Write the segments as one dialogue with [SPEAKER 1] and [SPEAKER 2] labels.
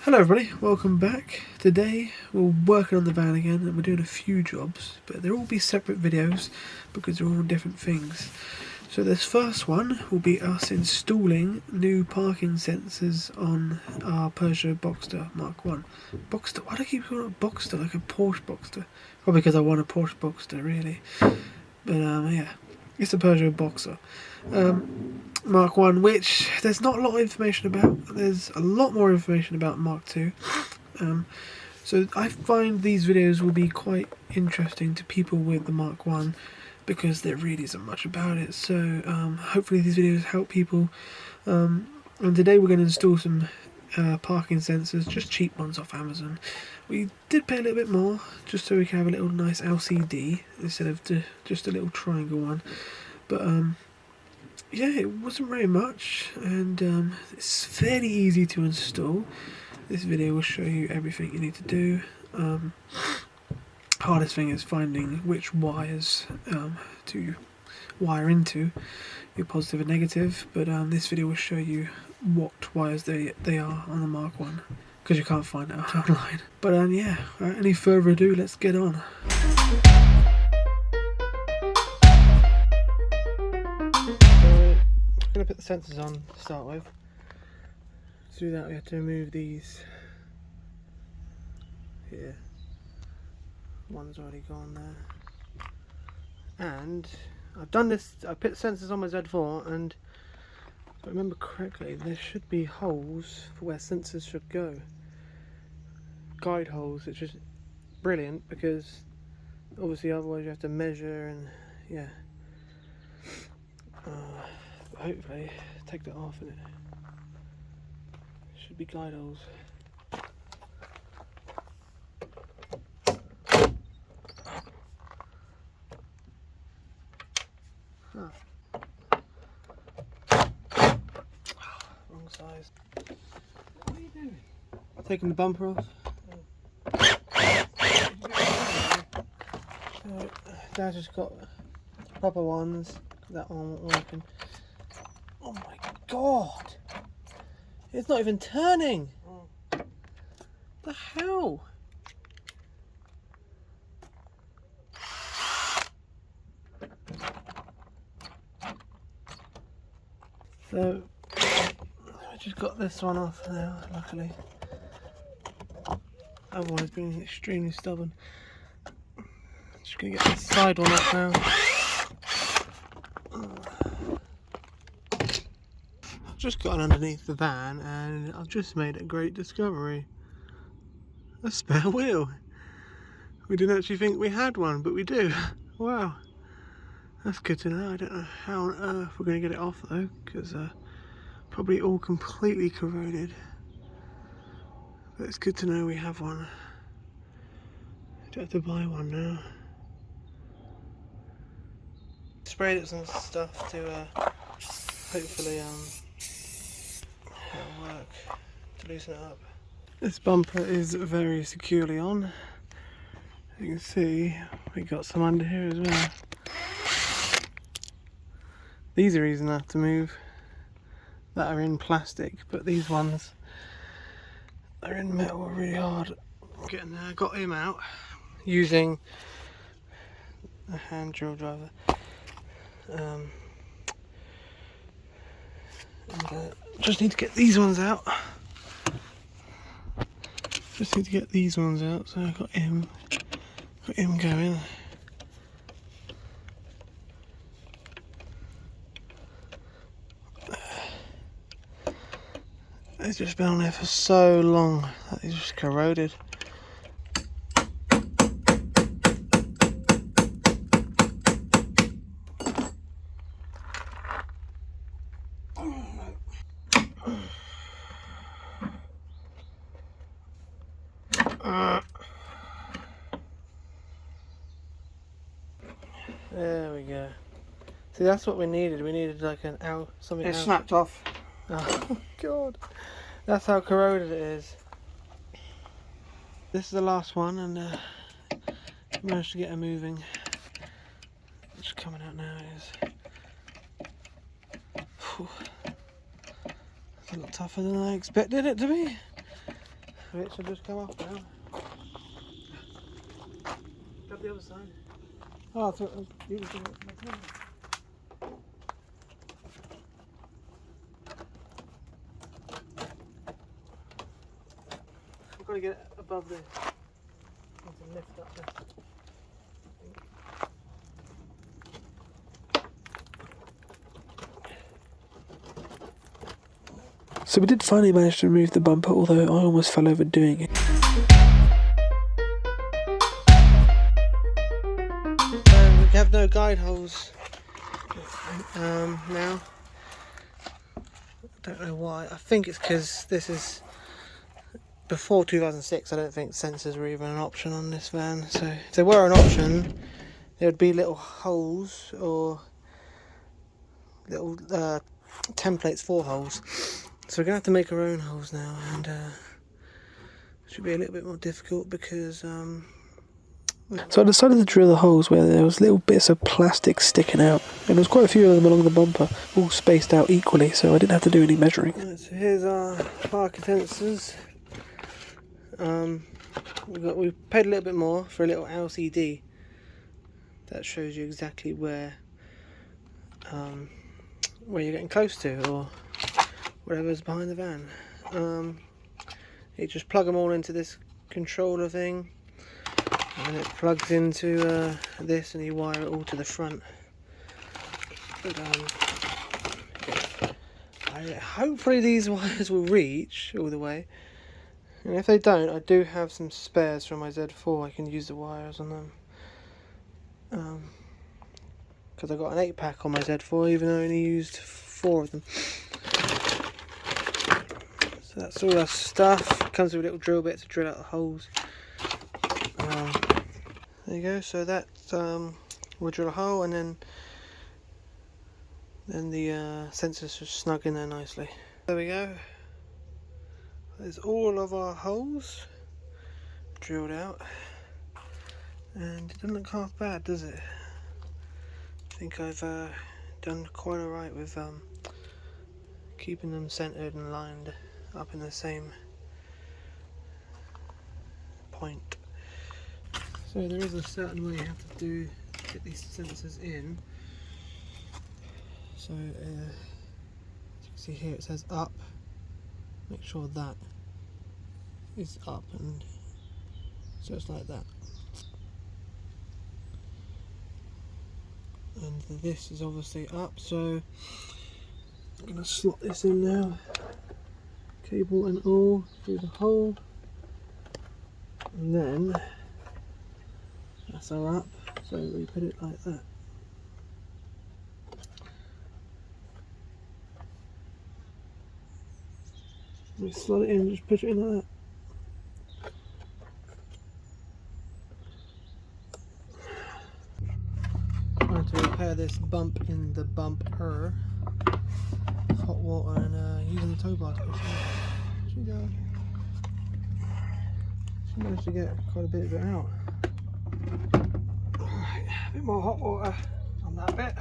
[SPEAKER 1] Hello everybody, welcome back. Today we're working on the van again and we're doing a few jobs, but they'll all be separate videos because they're all different things. So this first one will be us installing new parking sensors on our Peugeot Boxter Mk1. Boxter? Why do I keep calling it Boxter like a Porsche Boxter? Probably because I want a Porsche Boxter really. But yeah, it's a Peugeot Boxer. Mark 1, which there's not a lot of information about. There's a lot more information about Mark 2. So I find these videos will be quite interesting to people with the Mark 1 because there really isn't much about it. So hopefully these videos help people. And today we're going to install some parking sensors, just cheap ones off Amazon. We did pay a little bit more just so we can have a little nice LCD instead of just a little triangle one. But yeah, it wasn't very much, and it's fairly easy to install. This video will show you everything you need to do. Hardest thing is finding which wires to wire into, your positive and negative, but this video will show you what wires they are on the Mark 1, because you can't find it out online. But yeah, without any further ado, let's get on. I'm going to put the sensors on to start with. To do that we have to remove these here. One's already gone there. And I've done this, I put the sensors on my Z4, and if I remember correctly there should be holes for where sensors should go. Guide holes, which is brilliant because obviously otherwise you have to measure and yeah. Hopefully take that off and it should be guide holes. Wrong size. What are you doing? Taking the bumper off. Dad's just got proper ones. That one wasn't working. Oh my god! It's not even turning! The hell? So, I just got this one off now, luckily. Otherwise, being extremely stubborn. Just gonna get this side one up now. I've just gotten underneath the van and I've just made a great discovery. A spare wheel. We didn't actually think we had one, but we do. Wow. That's good to know. I don't know how on earth we're going to get it off though, because probably all completely corroded. But it's good to know we have one. Don't have to buy one now. Sprayed it some stuff to hopefully it'll work to loosen it up. This bumper is very securely on. As you can see, we got some under here as well. These are easy enough to move, that are in plastic, but these ones are in metal, are really hard. Getting there, got him out using a hand drill driver. Just need to get these ones out. So I got him going. It's just been on there for so long that it's just corroded. There we go. See, that's what we needed. We needed like an L, something.
[SPEAKER 2] It snapped off.
[SPEAKER 1] Oh god. That's how corroded it is. This is the last one, and managed to get her moving. It's coming out now. It is. It's a lot tougher than I expected it to be. It should just come off now. Grab the other side. Oh, I thought you were doing it like that. I've got to get it above this. I need to lift up this. So we did finally manage to remove the bumper, although I almost fell over doing it. We have no guide holes now. I don't know why. I think it's because this is before 2006. I don't think sensors were even an option on this van. So if they were an option, there would be little holes or little templates for holes. So we're going to have to make our own holes now, and it should be a little bit more difficult because so I decided to drill the holes where there was little bits of plastic sticking out, and there was quite a few of them along the bumper, all spaced out equally, so I didn't have to do any measuring. Right, so here's our parking sensors. We paid a little bit more for a little LCD that shows you exactly where you're getting close to, or whatever's behind the van. You just plug them all into this controller thing, and it plugs into this, and you wire it all to the front. But hopefully these wires will reach all the way, and if they don't, I do have some spares from my Z4. I can use the wires on them, because I got an 8-pack on my Z4, even though I only used 4 of them. So that's all our stuff. Comes with a little drill bit to drill out the holes. There you go. So that we'll drill a hole, and then the sensors just snug in there nicely. There we go. There's all of our holes drilled out, and it doesn't look half bad, does it? I think I've done quite alright with keeping them centered and lined up in the same point. So there is a certain way you have to get these sensors in. So as you can see here, it says up. Make sure that is up, and so it's like that. And this is obviously up, so I'm going to slot this in now. Cable and all through the hole, and then that's our up, so we put it like that. We slot it in, just push it in like that. Trying to repair this bump in the bumper. Hot water and using the tow bar to push it. She managed to get quite a bit of it out. Right, a bit more hot water on that bit.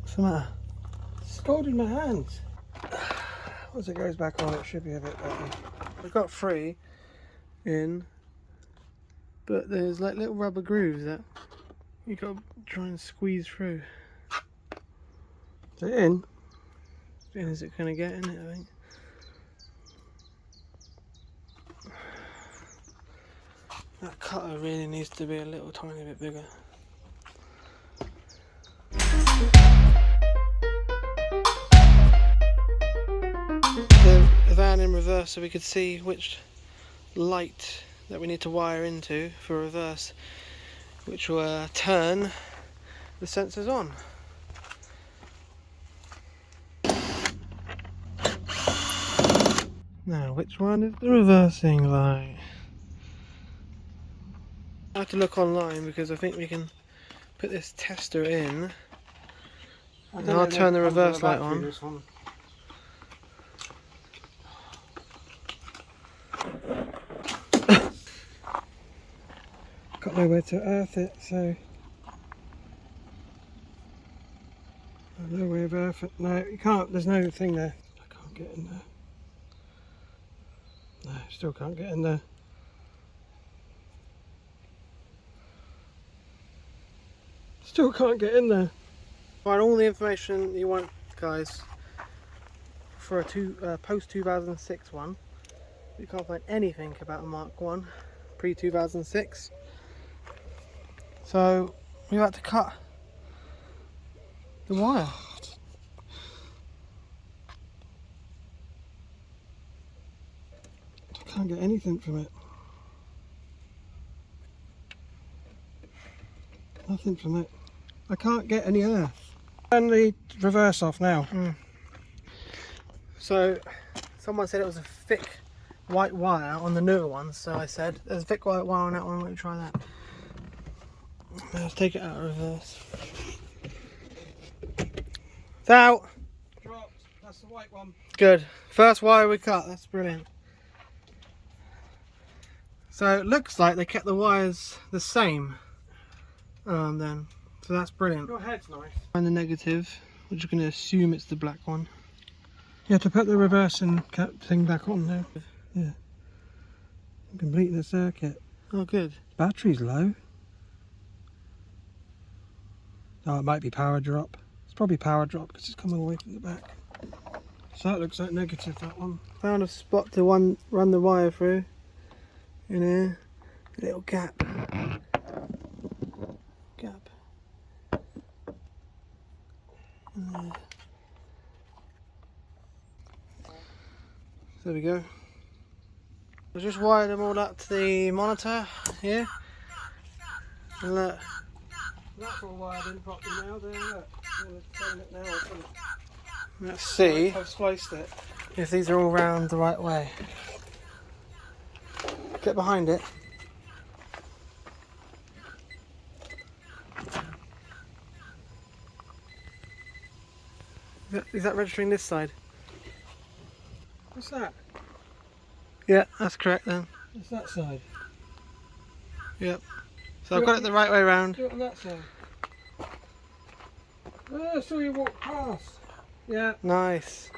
[SPEAKER 1] What's the matter? Scalded my hands. Once it goes back on, it should be a bit better. We've got 3 in, but there's like little rubber grooves that you got to try and squeeze through. Is it in? As in as it kind of get in it, I think. That cutter really needs to be a little tiny bit bigger. The van in reverse, so we could see which light that we need to wire into for reverse, which will turn the sensors on. Now, which one is the reversing light? I have to look online because I think we can put this tester in, and I'll turn the reverse light on. Got nowhere to earth it, so
[SPEAKER 2] No way of earth. No, you can't. There's no thing there. I can't get in there. No, still can't get in there. Still can't get in there.
[SPEAKER 1] Find all the information you want, guys, for a post 2006 one. You can't find anything about a Mark 1 pre 2006. So we had to cut the wire.
[SPEAKER 2] I can't get anything from it. Nothing from it. I can't get any earth. Turn the reverse off now.
[SPEAKER 1] So someone said it was a thick white wire on the newer ones, so I said there's a thick white wire on that one, let me try that. Let's take it out of reverse. It's out!
[SPEAKER 2] Dropped. That's the white one.
[SPEAKER 1] Good. First wire we cut, that's brilliant. So it looks like they kept the wires the same then. So that's brilliant.
[SPEAKER 2] Your head's nice.
[SPEAKER 1] And the negative, we're just going to assume it's the black one.
[SPEAKER 2] You have to put the reverse and thing back on now. Yeah. I'm completing the circuit.
[SPEAKER 1] Oh good.
[SPEAKER 2] Battery's low. Oh, it might be power drop. It's probably power drop because it's coming away from the back. So that looks like negative, that one.
[SPEAKER 1] Found a spot to run the wire through. In here. A little gap. And there we go. I just wired them all up to the monitor here. And look.
[SPEAKER 2] That's all wired in properly now, then look. I'm going to turn it now or something.
[SPEAKER 1] Let's see
[SPEAKER 2] I've spliced it.
[SPEAKER 1] if these are all round the right way. Get behind it. Is that registering this side?
[SPEAKER 2] What's that?
[SPEAKER 1] Yeah, that's correct then.
[SPEAKER 2] What's that side?
[SPEAKER 1] Yep. So I've got it the right way round.
[SPEAKER 2] Do it on that side. Oh, I saw you walk past. Yeah.
[SPEAKER 1] Nice.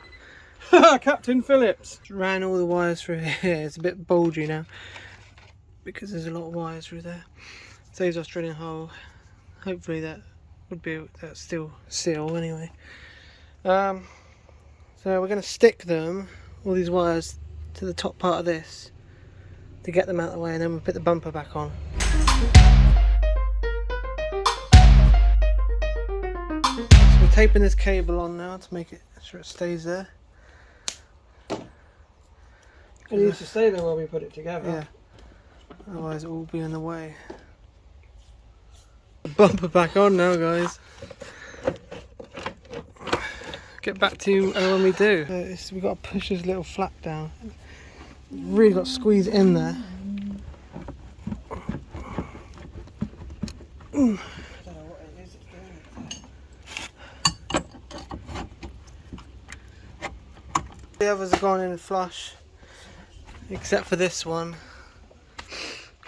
[SPEAKER 2] Captain Phillips.
[SPEAKER 1] Ran all the wires through here. It's a bit bulgy now because there's a lot of wires through there. Saves us drilling a hole. Hopefully that would be that's still seal anyway. So we're going to stick them, all these wires, to the top part of this to get them out of the way, and then we'll put the bumper back on. So we're taping this cable on now to make it sure it stays there.
[SPEAKER 2] It needs to stay there while we put it together.
[SPEAKER 1] Yeah. Otherwise it will be in the way. The bumper back on now, guys. Get back to when we do. We've got to push this little flap down. Really got to squeeze in there.
[SPEAKER 2] I don't know what it is it's doing.
[SPEAKER 1] The others have gone in flush, except for this one.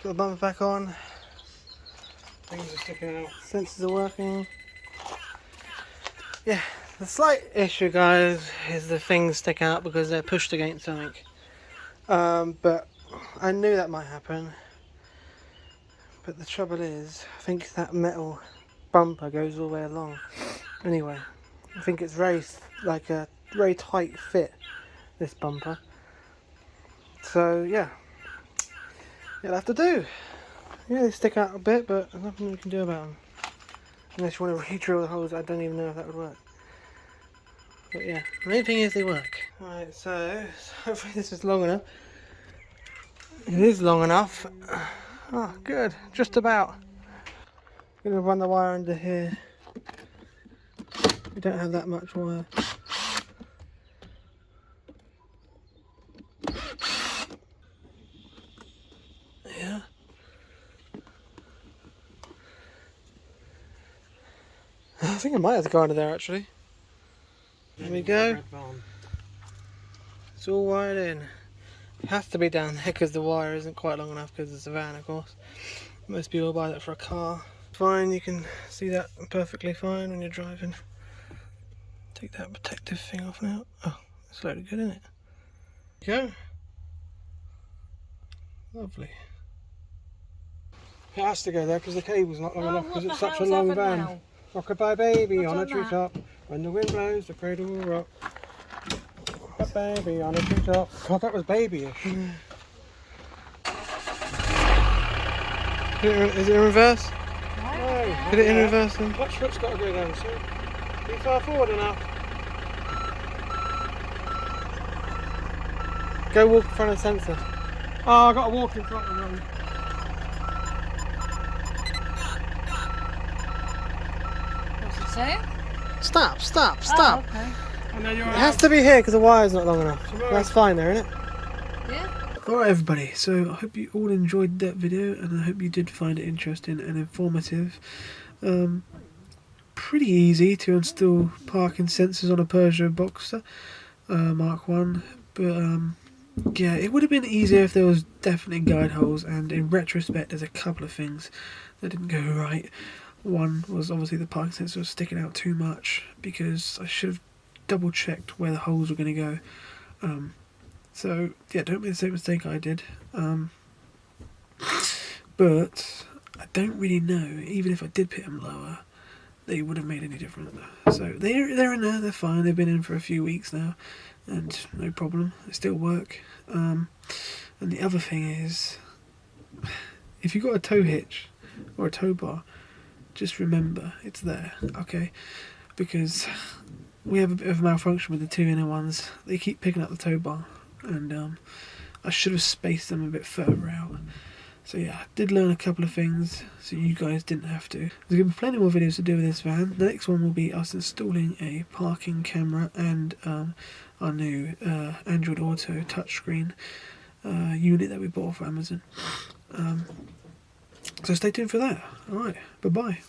[SPEAKER 1] Got the bumper back on.
[SPEAKER 2] Things are sticking out.
[SPEAKER 1] Sensors are working. Yeah, the slight issue, guys, is the things stick out because they're pushed against something. But I knew that might happen. But the trouble is, I think that metal bumper goes all the way along. Anyway, I think it's very tight fit, this bumper. So yeah, you'll have to do. Yeah, they stick out a bit, but there's nothing we can do about them. Unless you want to re-drill the holes, I don't even know if that would work. But yeah, the main thing is they work. Alright, so hopefully this is long enough. It is long enough. Oh, good, just about. I'm going to run the wire under here. We don't have that much wire. Yeah. I think I might have to go under there actually. There we go. It's all wired in. It has to be down there because the wire isn't quite long enough because it's a van, of course. Most people buy that for a car. Fine, you can see that perfectly fine when you're driving.
[SPEAKER 2] Take that protective thing off now. Oh, it's loaded good, isn't it? Yeah. Lovely. It has to go there because the cable's not long enough because it's such a long van.
[SPEAKER 3] Now?
[SPEAKER 2] Rock-a-bye baby
[SPEAKER 3] What's
[SPEAKER 2] on a
[SPEAKER 3] on that?
[SPEAKER 2] treetop. When the wind blows, the cradle will rock. A baby on a treetop. God, that was babyish. Is it in reverse? No. Put it in reverse then. Clutch foot's got to go down, so be far forward enough. Go walk in front of the sensor. Oh, I've got to walk in front of them.
[SPEAKER 3] What's it saying?
[SPEAKER 2] Stop!
[SPEAKER 3] Oh, okay.
[SPEAKER 2] And then it has to be here because the wire's not long enough. That's fine there, isn't it?
[SPEAKER 3] Yeah.
[SPEAKER 1] Alright everybody, so I hope you all enjoyed that video and I hope you did find it interesting and informative. Pretty easy to install parking sensors on a Peugeot Boxer Mark 1, but yeah, it would have been easier if there was definitely guide holes, and in retrospect there's a couple of things that didn't go right. One was obviously the parking sensor was sticking out too much because I should have double checked where the holes were going to go. So yeah, don't make the same mistake I did. But I don't really know, even if I did put them lower, they would have made any difference. So they're in there, they're fine, they've been in for a few weeks now, and no problem, they still work. And the other thing is, if you've got a tow hitch or a tow bar, just remember it's there, okay? Because we have a bit of a malfunction with the two inner ones. They keep picking up the tow bar, and I should have spaced them a bit further out. So yeah, I did learn a couple of things, so you guys didn't have to. There's going to be plenty more videos to do with this van. The next one will be us installing a parking camera and our new Android Auto touchscreen unit that we bought off Amazon. So stay tuned for that. Alright, bye bye.